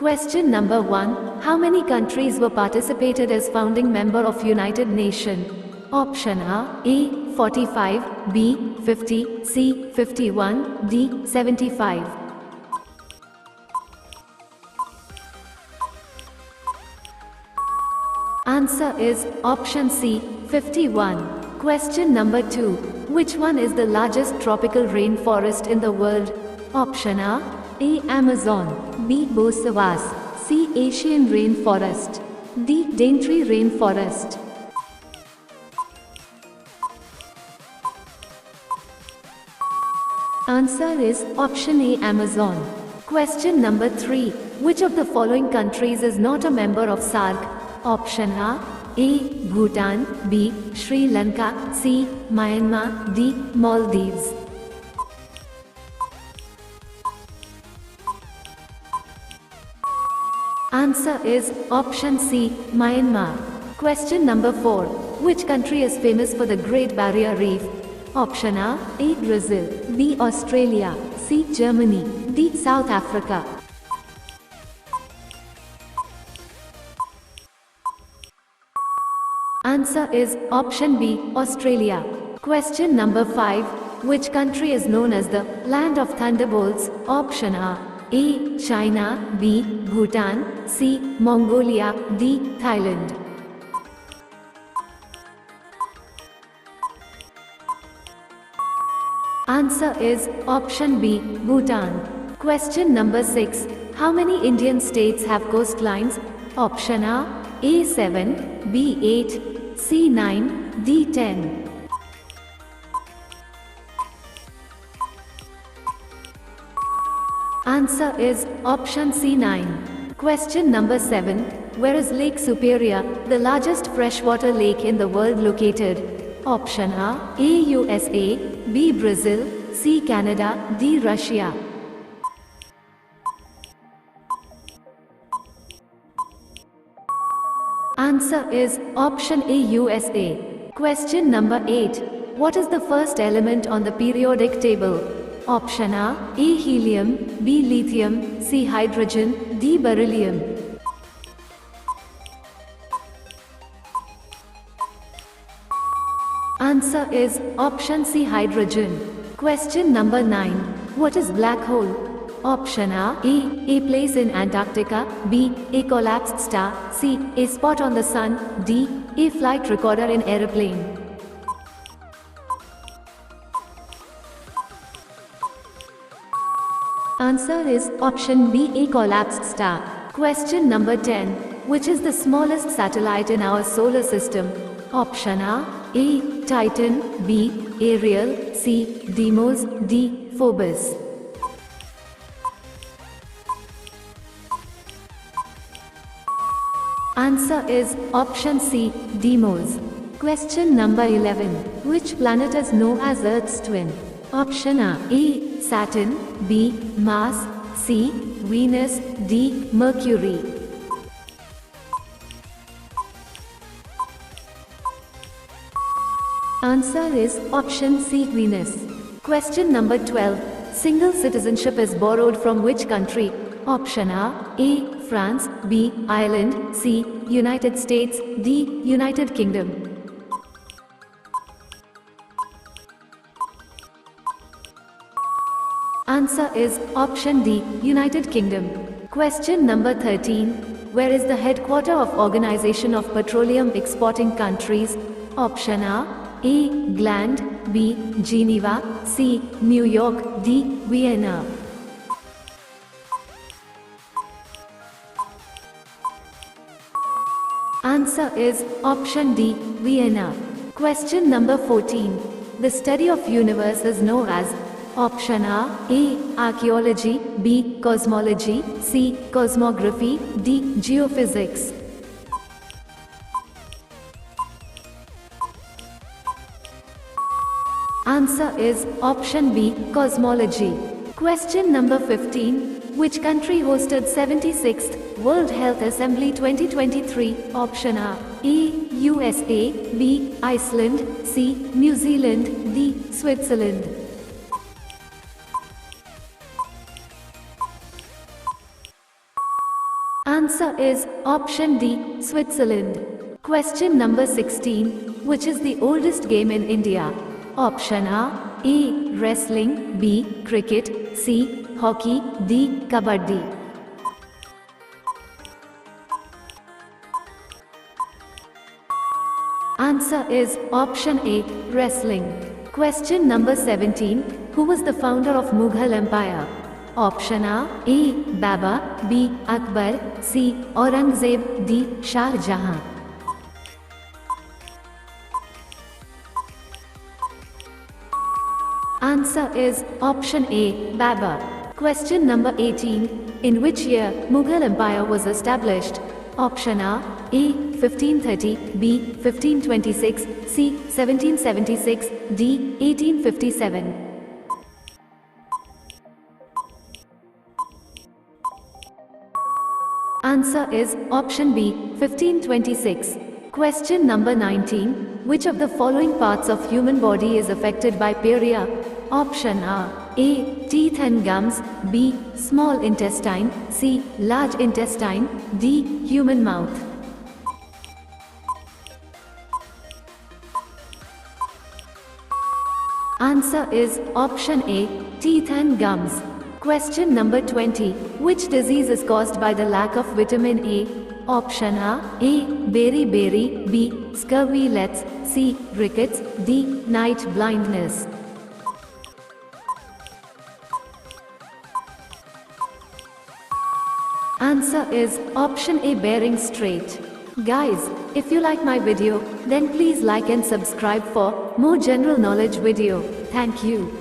Question number 1. How many countries were participated as founding member of United Nations? Option A 45, B 50, C 51, D 75. Answer is option C 51. Question number 2. Which one is the largest tropical rainforest in the world? Option A Amazon, B Bosphorus, C Asian rainforest, D Daintree rainforest. Answer is option A Amazon. Question number 3. Which of the following countries is not a member of SAARC? Option A Bhutan, B Sri Lanka, C Myanmar, D Maldives. Answer is option C Myanmar. Question number 4. Which country is famous for the Great Barrier Reef? Option A Brazil, B Australia, C Germany, D South Africa. Answer is option B Australia. Question number 5. Which country is known as the Land of Thunderbolts? Option A China, B Bhutan, C Mongolia, D Thailand. Answer is option B Bhutan. Question number 6. How many Indian states have coastlines? Option A 7, B 8, C 9, D 10. Answer is option C 9. Question number 7. Where is Lake Superior, the largest freshwater lake in the world, located? Option A USA, B Brazil, C Canada, D Russia. Answer is option A USA. Question number 8. What is the first element on the periodic table? Option A helium, B lithium, C hydrogen, D beryllium. Answer is option C hydrogen. Question number 9. What is black hole? Option A place in Antarctica, B a collapsed star, C a spot on the sun, D a flight recorder in aeroplane. Answer is option B a collapsed star. Question number 10. Which is the smallest satellite in our solar system? Option A Titan, B Ariel, C Deimos, D Phobos. Answer is option C Deimos. Question number 11. Which planet is known as Earth's twin? Option A Saturn, B Mars, C Venus, D Mercury. Answer is option C Venus. Question number 12. Single citizenship is borrowed from which country? Option A France, B Ireland, C United States, D United Kingdom. Answer is option D United Kingdom. Question number 13. Where is the headquarter of Organization of Petroleum Exporting Countries? Option A Gland, B Geneva, C New York, D Vienna. Answer is option D Vienna. Question number 14. The study of universe is known as option A archaeology, B cosmology, C cosmography, D geophysics. Answer is option B cosmology. Question number 15. Which country hosted 76th World Health Assembly 2023? Option A USA, B Iceland, C New Zealand, D Switzerland. Answer is option D, Switzerland. Question number 16. Which is the oldest game in India? Option A, wrestling, B, cricket, C, hockey, D, kabaddi. Answer is option A, wrestling. Question number 17. Who was the founder of Mughal Empire? Option A, Babur, B, Akbar, C, Aurangzeb, D, Shah Jahan. Answer is option A, Babur. Question number 18. In which year Mughal Empire was established? Option A, 1530, B, 1526, C, 1776, D, 1857. Answer is option B, 1526. Question number 19. Which of the following parts of human body is affected by pyorrhea? Option A, teeth and gums, B, small intestine, C, large intestine, D, human mouth. Answer is option A, teeth and gums. Question number 20. Which disease is caused by the lack of vitamin A? Option A, beriberi, B, scurvy-lets, C, rickets, D, night blindness. Answer is option A, Bering Strait. Guys, if you like my video, then please like and subscribe for more general knowledge video. Thank you.